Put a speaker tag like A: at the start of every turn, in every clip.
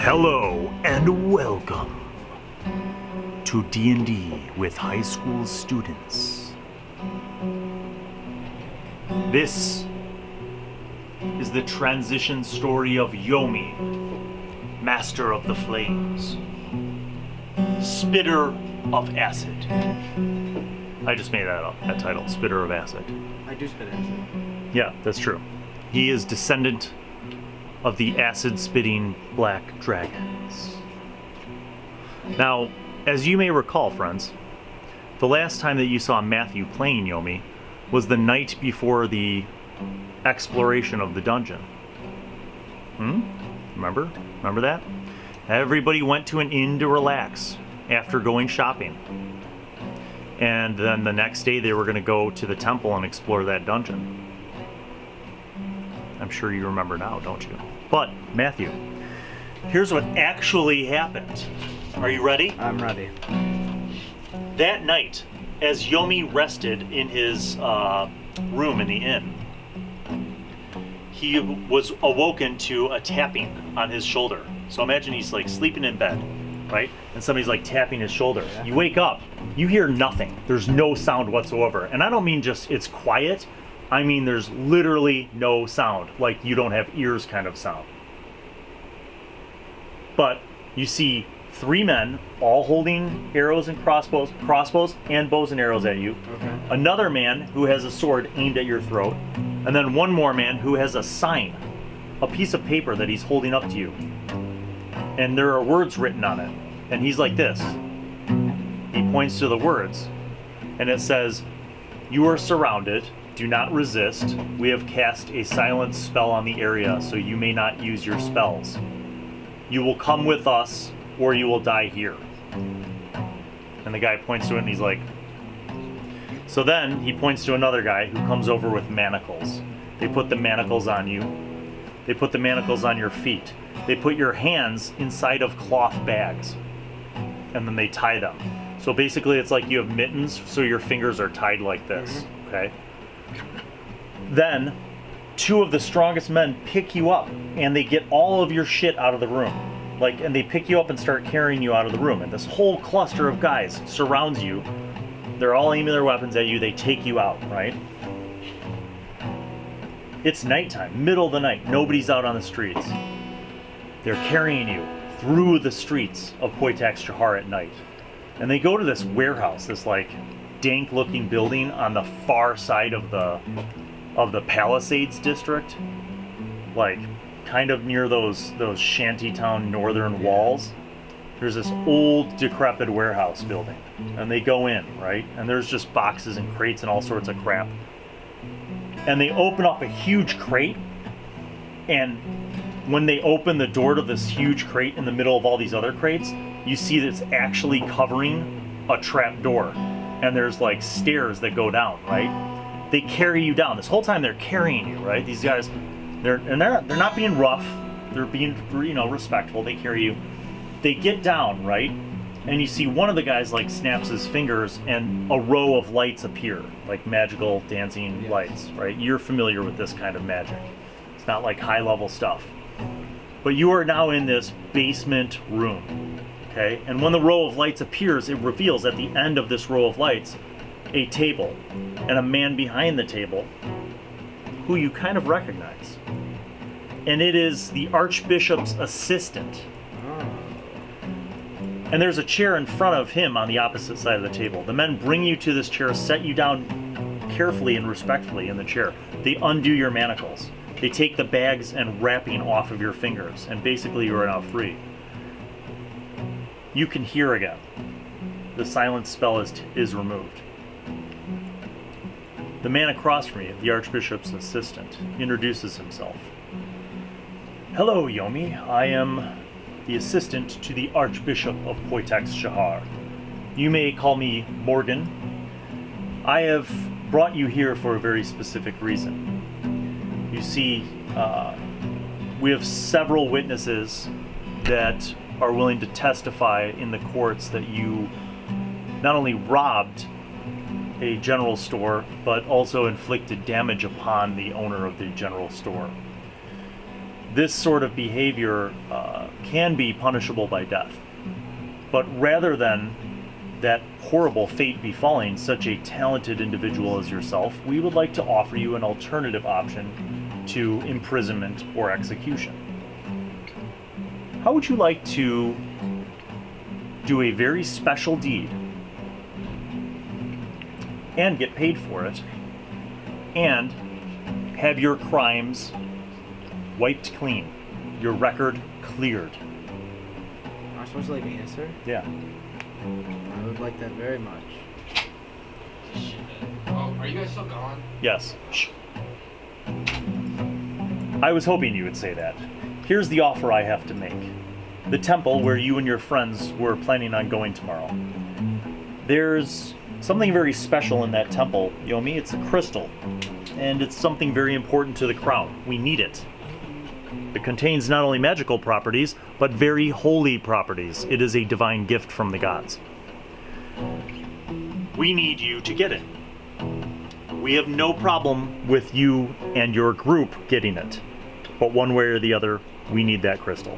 A: Hello and welcome to D&D with high school students. This is the transition story of Yomi, Master of the Flames, Spitter of Acid. I just made that up, that title, Spitter of Acid.
B: I do spit acid.
A: Yeah, that's true. He is descendant of the acid-spitting black dragons. Now, as you may recall, friends, the last time that you saw Matthew playing Yomi was the night before the exploration of the dungeon. Remember? Remember that? Everybody went to an inn to relax after going shopping. And then the next day they were going to go to the temple and explore that dungeon. I'm sure you remember now, don't you? But, Matthew, here's what actually happened. Are you ready?
B: I'm ready.
A: That night, as Yomi rested in his room in the inn, he was awoken to a tapping on his shoulder. So imagine he's like sleeping in bed, right? And somebody's like tapping his shoulder.
B: Yeah.
A: You wake up, you hear nothing. There's no sound whatsoever. And I don't mean just it's quiet. I mean there's literally no sound, like you don't have ears kind of sound. But you see three men all holding arrows and crossbows and bows and arrows at you.
B: Okay.
A: Another man who has a sword aimed at your throat. And then one more man who has a sign, a piece of paper that he's holding up to you. And there are words written on it. And he's like this. He points to the words. And it says, "You are surrounded. Do not resist. We have cast a silence spell on the area, so you may not use your spells. You will come with us, or you will die here." And the guy points to it and he's like... So then he points to another guy who comes over with manacles. They put the manacles on you. They put the manacles on your feet. They put your hands inside of cloth bags. And then they tie them. So basically it's like you have mittens, so your fingers are tied like this, okay? Then, two of the strongest men pick you up, and they get all of your shit out of the room. And they pick you up and start carrying you out of the room. And this whole cluster of guys surrounds you. They're all aiming their weapons at you. They take you out, right? It's nighttime, middle of the night. Nobody's out on the streets. They're carrying you through the streets of Poitax Jahar at night. And they go to this warehouse, this dank-looking building on the far side of the Palisades district, kind of near those shantytown northern walls. There's this old, decrepit warehouse building, and they go in, right? And there's just boxes and crates and all sorts of crap. And they open up a huge crate, and when they open the door to this huge crate in the middle of all these other crates, you see that it's actually covering a trap door. And there's stairs that go down, right? They carry you down. This whole time they're carrying you, right? These guys, they're not being rough. They're being, respectful. They carry you. They get down, right? And you see one of the guys snaps his fingers and a row of lights appear, magical dancing lights, right? You're familiar with this kind of magic. It's not high level stuff. But you are now in this basement room. Okay? And when the row of lights appears, it reveals at the end of this row of lights a table and a man behind the table who you kind of recognize. And it is the Archbishop's assistant. And there's a chair in front of him on the opposite side of the table. The men bring you to this chair, set you down carefully and respectfully in the chair. They undo your manacles. They take the bags and wrapping off of your fingers, and basically you are now free. You can hear again. The silence spell is removed. The man across from you, the Archbishop's assistant, introduces himself. "Hello, Yomi. I am the assistant to the Archbishop of Poitax Jahar. You may call me Morgan. I have brought you here for a very specific reason. You see, we have several witnesses that are willing to testify in the courts that you not only robbed a general store, but also inflicted damage upon the owner of the general store. this sort of behavior can be punishable by death. But rather than that horrible fate befalling such a talented individual as yourself, we would like to offer you an alternative option to imprisonment or execution. How would you like to do a very special deed and get paid for it, and have your crimes wiped clean, your record cleared?
B: Am I supposed to like answer?
A: Yeah.
B: I would like that very much.
C: Oh, are you guys still gone?
A: Yes. Shh. I was hoping you would say that. Here's the offer I have to make. The temple where you and your friends were planning on going tomorrow. There's something very special in that temple, Yomi. It's a crystal. And it's something very important to the crown. We need it. It contains not only magical properties, but very holy properties. It is a divine gift from the gods. We need you to get it. We have no problem with you and your group getting it. But one way or the other, we need that crystal.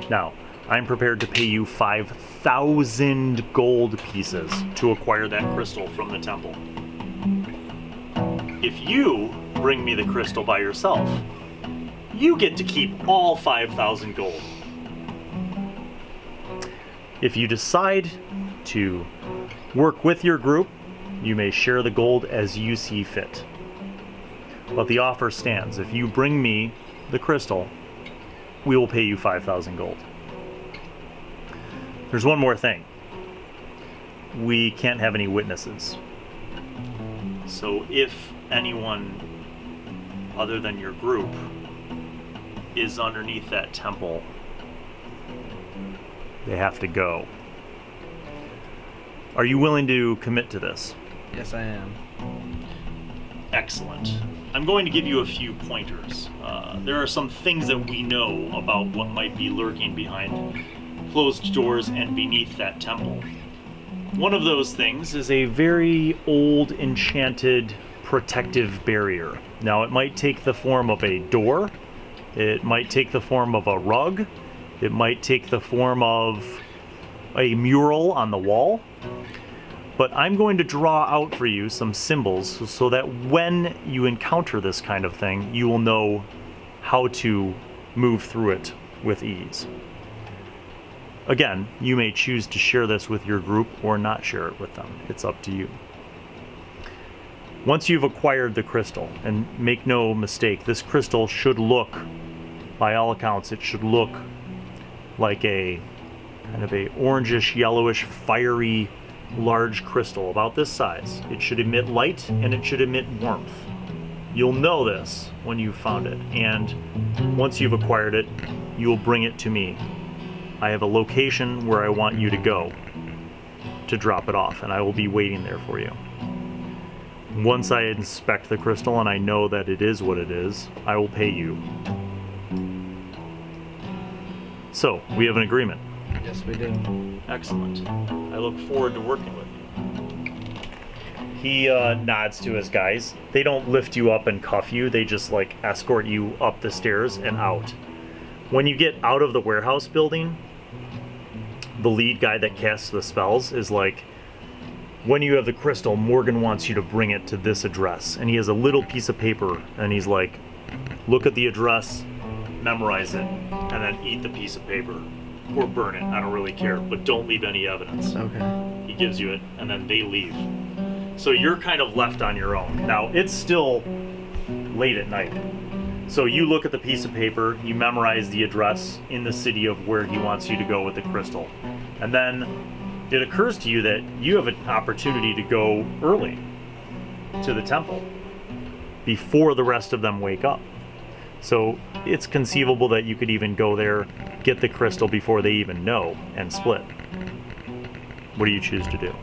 A: Now, I'm prepared to pay you 5,000 gold pieces to acquire that crystal from the temple. If you bring me the crystal by yourself, you get to keep all 5,000 gold. If you decide to work with your group, you may share the gold as you see fit. But the offer stands. If you bring me the crystal, we will pay you 5,000 gold. There's one more thing. We can't have any witnesses. So if anyone other than your group is underneath that temple, they have to go. Are you willing to commit to this?
B: Yes, I am.
A: Excellent. I'm going to give you a few pointers. There are some things that we know about what might be lurking behind closed doors and beneath that temple. One of those things is a very old, enchanted, protective barrier. Now, it might take the form of a door, it might take the form of a rug, it might take the form of a mural on the wall, but I'm going to draw out for you some symbols so that when you encounter this kind of thing, you will know how to move through it with ease. Again, you may choose to share this with your group or not share it with them. It's up to you. Once you've acquired the crystal, and make no mistake, this crystal should look, by all accounts, it should look like a kind of a orangish, yellowish, fiery, large crystal about this size. It should emit light and it should emit warmth. You'll know this when you've found it, and once you've acquired it, you will bring it to me. I have a location where I want you to go to drop it off, and I will be waiting there for you. Once I inspect the crystal and I know that it is what it is, I will pay you. So, we have an agreement.
B: Yes, we do.
A: Excellent. I look forward to working with you. He nods to his guys. They don't lift you up and cuff you. They just like escort you up the stairs and out. When you get out of the warehouse building, the lead guy that casts the spells is like, when you have the crystal, Morgan wants you to bring it to this address. And he has a little piece of paper, and he's like, look at the address, memorize it, and then eat the piece of paper. Or burn it, I don't really care, but don't leave any evidence.
B: Okay.
A: He gives you it, and then they leave. So you're kind of left on your own. Now, it's still late at night. So you look at the piece of paper, you memorize the address in the city of where he wants you to go with the crystal. And then it occurs to you that you have an opportunity to go early to the temple before the rest of them wake up. So it's conceivable that you could even go there, get the crystal before they even know, and split. What do you choose to do?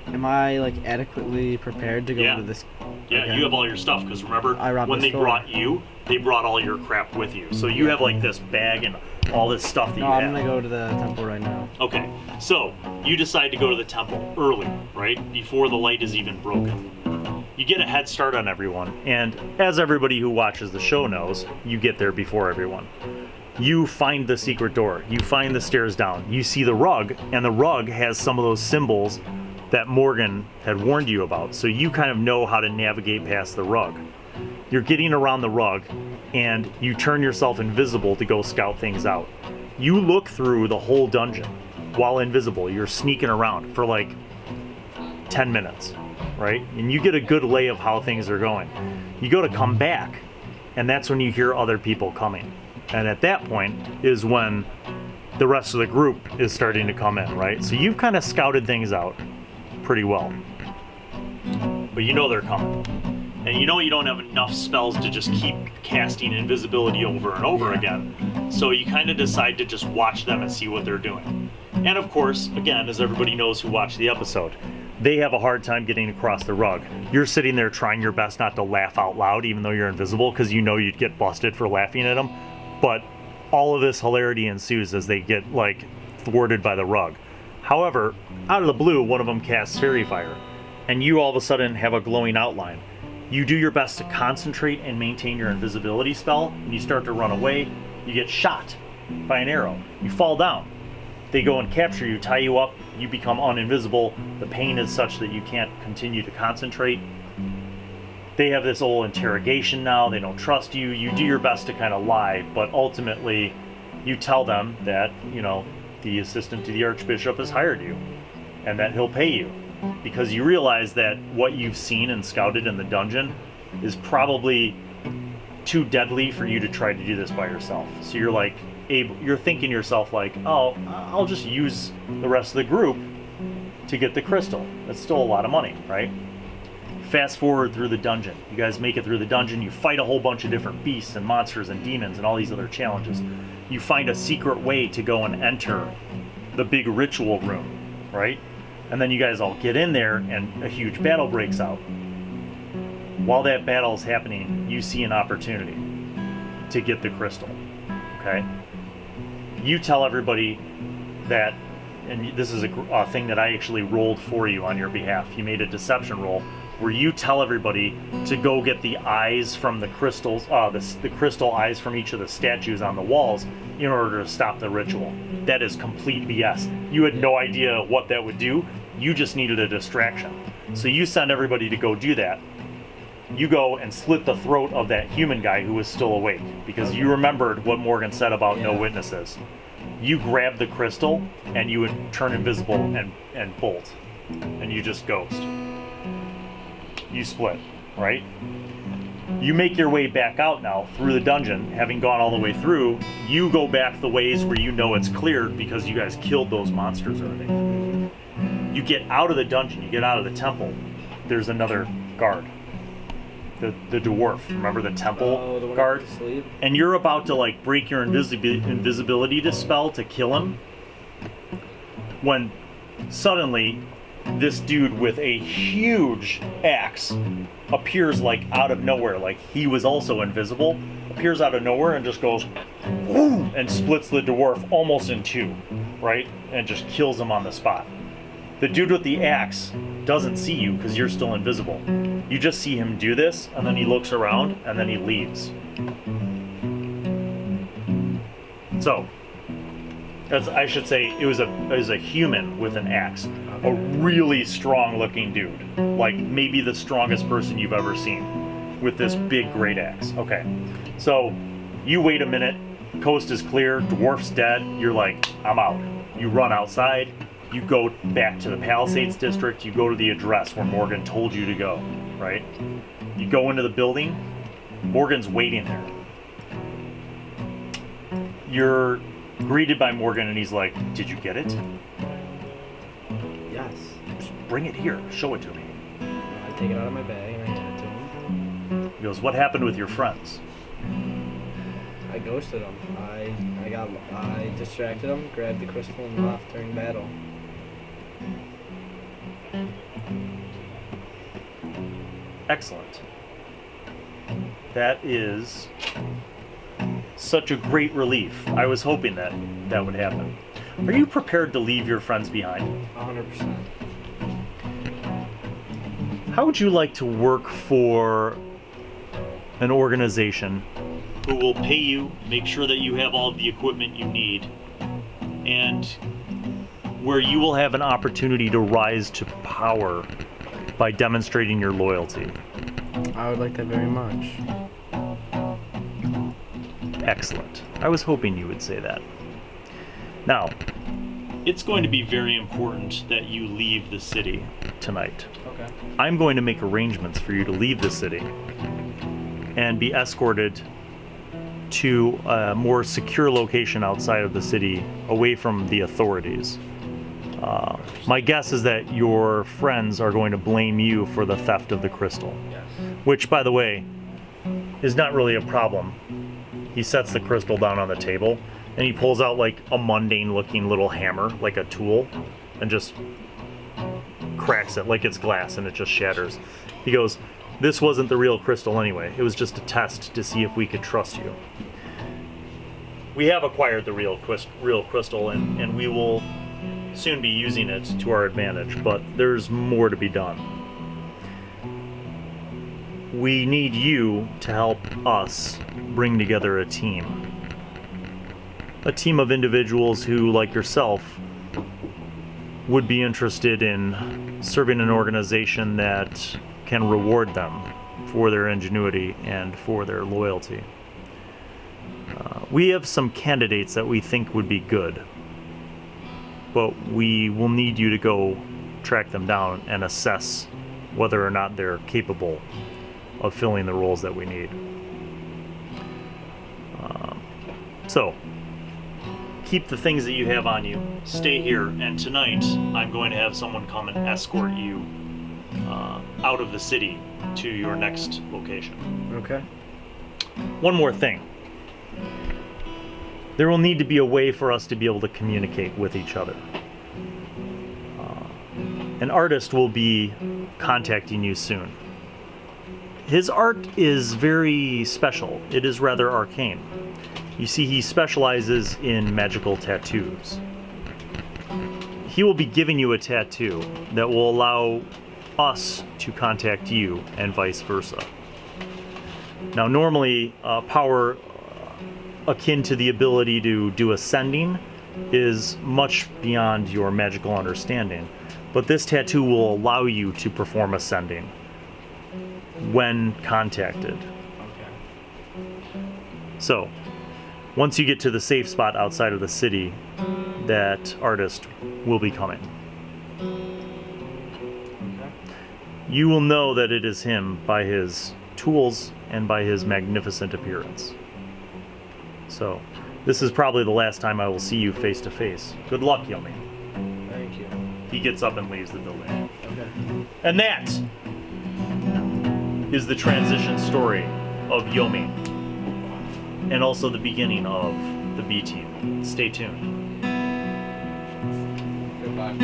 B: Am I like adequately prepared to go
A: Yeah.
B: to this?
A: Yeah,
B: Okay.
A: you have all your stuff, because remember,
B: I robbed
A: when
B: the
A: they
B: store.
A: brought you, they brought all your crap with you. So you have like this bag and all this stuff that
B: No,
A: you
B: I'm
A: have.
B: gonna go to the temple right now.
A: Okay, so you decide to go to the temple early, right? Before the light is even broken. you get a head start on everyone, and as everybody who watches the show knows, you get there before everyone. You find the secret door, you find the stairs down, you see the rug, and the rug has some of those symbols that Morgan had warned you about, so you kind of know how to navigate past the rug. You're getting around the rug, and you turn yourself invisible to go scout things out. You look through the whole dungeon while invisible. You're sneaking around for like 10 minutes, right? And you get a good lay of how things are going. You go to come back, and that's when you hear other people coming. And at that point is when the rest of the group is starting to come in, right? So you've kind of scouted things out pretty well. But you know they're coming. And you know you don't have enough spells to just keep casting invisibility over and over again. So you kind of decide to just watch them and see what they're doing. And of course, again, as everybody knows who watched the episode, they have a hard time getting across the rug. You're sitting there trying your best not to laugh out loud, even though you're invisible, because you know you'd get busted for laughing at them. But all of this hilarity ensues as they get, like, thwarted by the rug. However, out of the blue, one of them casts Fairy Fire, and you all of a sudden have a glowing outline. You do your best to concentrate and maintain your invisibility spell, and you start to run away. You get shot by an arrow. You fall down. They go and capture you, tie you up, you become uninvisible. The pain is such that you can't continue to concentrate. They have this old interrogation now. They don't trust you. You do your best to kind of lie, but ultimately you tell them that, you know, the assistant to the Archbishop has hired you and that he'll pay you, because you realize that what you've seen and scouted in the dungeon is probably too deadly for you to try to do this by yourself. So you're like, you're thinking to yourself like, oh, I'll just use the rest of the group to get the crystal. That's still a lot of money, right? Fast forward through the dungeon. You guys make it through the dungeon. You fight a whole bunch of different beasts and monsters and demons and all these other challenges. You find a secret way to go and enter the big ritual room, right? And then you guys all get in there and a huge battle breaks out. While that battle is happening, you see an opportunity to get the crystal, okay? You tell everybody that, and this is a thing that I actually rolled for you on your behalf. You made a deception roll where you tell everybody to go get the eyes from the crystals, the crystal eyes from each of the statues on the walls in order to stop the ritual. That is complete BS. You had no idea what that would do. You just needed a distraction. So you send everybody to go do that. You go and slit the throat of that human guy who was still awake, because you remembered what Morgan said about no witnesses. You grab the crystal and you would turn invisible and bolt, and you just ghost. You split, right? You make your way back out now through the dungeon, having gone all the way through. You go back the ways where you know it's cleared because you guys killed those monsters already. You get out of the dungeon, you get out of the temple. There's another guard. The dwarf, remember the temple
B: the one
A: guard?
B: with the sleeve?
A: And you're about to like break your invisibility to spell to kill him, when suddenly this dude with a huge axe appears like out of nowhere, like he was also invisible, appears out of nowhere and just goes whoo, and splits the dwarf almost in two, right? And just kills him on the spot. The dude with the axe doesn't see you because you're still invisible. You just see him do this, and then he looks around, and then he leaves. So, as I should say, it was a human with an axe. A really strong-looking dude. Like, maybe the strongest person you've ever seen, with this big great axe. Okay, so you wait a minute, coast is clear, dwarf's dead, you're like, I'm out. You run outside. You go back to the Palisades district, you go to the address where Morgan told you to go, right? You go into the building, Morgan's waiting there. You're greeted by Morgan and he's like, did you get it?
B: Yes.
A: Just bring it here, show it to me.
B: I take it out of my bag and I hand it to him.
A: He goes, what happened with your friends?
B: I ghosted him. I distracted him, grabbed the crystal, and left during battle.
A: Excellent. That is such a great relief. I was hoping that that would happen. Are you prepared to leave your friends behind?
B: 100%.
A: How would you like to work for an organization who will pay you, make sure that you have all of the equipment you need, and where you will have an opportunity to rise to power by demonstrating your loyalty?
B: I would like that very much.
A: Excellent. I was hoping you would say that. Now, it's going to be very important that you leave the city tonight.
B: Okay.
A: I'm going to make arrangements for you to leave the city and be escorted to a more secure location outside of the city, away from the authorities. My guess is that your friends are going to blame you for the theft of the crystal,
B: Yes.
A: which, by the way, is not really a problem. He sets the crystal down on the table, and he pulls out like a mundane-looking little hammer, like a tool, and just cracks it like it's glass, and it just shatters. He goes, "This wasn't the real crystal anyway. It was just a test to see if we could trust you. We have acquired the real crystal, and we will soon be using it to our advantage, but there's more to be done. We need you to help us bring together a team. A team of individuals who, like yourself, would be interested in serving an organization that can reward them for their ingenuity and for their loyalty. We have some candidates that we think would be good, but we will need you to go track them down and assess whether or not they're capable of filling the roles that we need. So, keep the things that you have on you, stay here, and tonight I'm going to have someone come and escort you out of the city to your next location.
B: Okay.
A: One more thing. There will need to be a way for us to be able to communicate with each other. An artist will be contacting you soon. His art is very special. It is rather arcane. You see, he specializes in magical tattoos. He will be giving you a tattoo that will allow us to contact you and vice versa. Now, normally, power akin to the ability to do ascending is much beyond your magical understanding, but this tattoo will allow you to perform ascending when contacted.
B: Okay.
A: So, once you get to the safe spot outside of the city, that artist will be coming.
B: Okay.
A: You will know that it is him by his tools and by his magnificent appearance. So, this is probably the last time I will see you face to face. Good luck, Yomi.
B: Thank you.
A: He gets up and leaves the building.
B: Okay.
A: And that is the transition story of Yomi, and also the beginning of the B team. Stay tuned.
B: Goodbye.